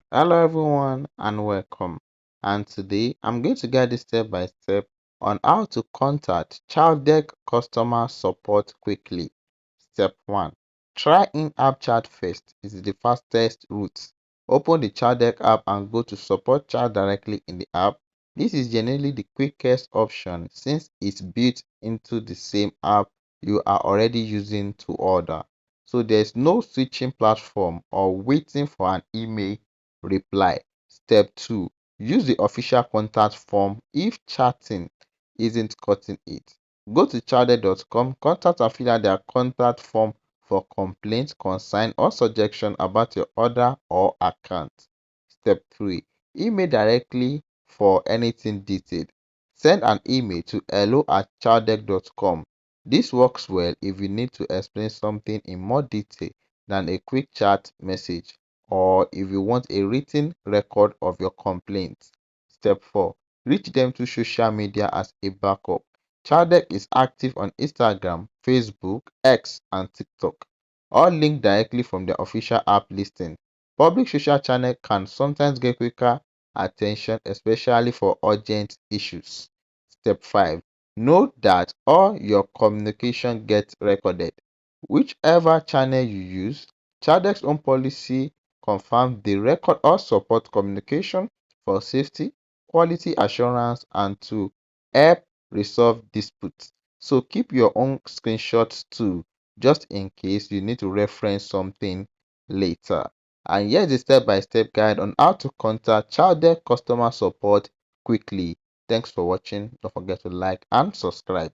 Hello everyone and welcome. And today I'm going to guide you step by step on how to contact Chowdeck customer support quickly. Step 1. Try in-app chat first. It is the fastest route. Open the Chowdeck app and go to support chat directly in the app. This is generally the quickest option since it's built into the same app you are already using to order. So there's no switching platform or waiting for an email reply. Step 2. Use the official contact form if chatting isn't cutting it. Go to chowdeck.com, contact and fill out their contact form for complaints, concern, or suggestion about your order or account. Step 3. Email directly for anything detailed. Send an email to hello@chowdeck.com. This works well if you need to explain something in more detail than a quick chat message, or if you want a written record of your complaints. Step 4. Reach them through social media as a backup. Chowdeck is active on Instagram, Facebook, X, and TikTok, all linked directly from the official app listing. Public social channel can sometimes get quicker attention, especially for urgent issues. Step 5. Note that all your communication gets recorded. Whichever channel you use, Chowdeck's own policy confirms the record or support communication for safety, quality assurance, and to help resolve disputes. So keep your own screenshots too, just in case you need to reference something later. And here's the step-by-step guide on how to contact Chowdeck customer support quickly. Thanks for watching. Don't forget to like and subscribe.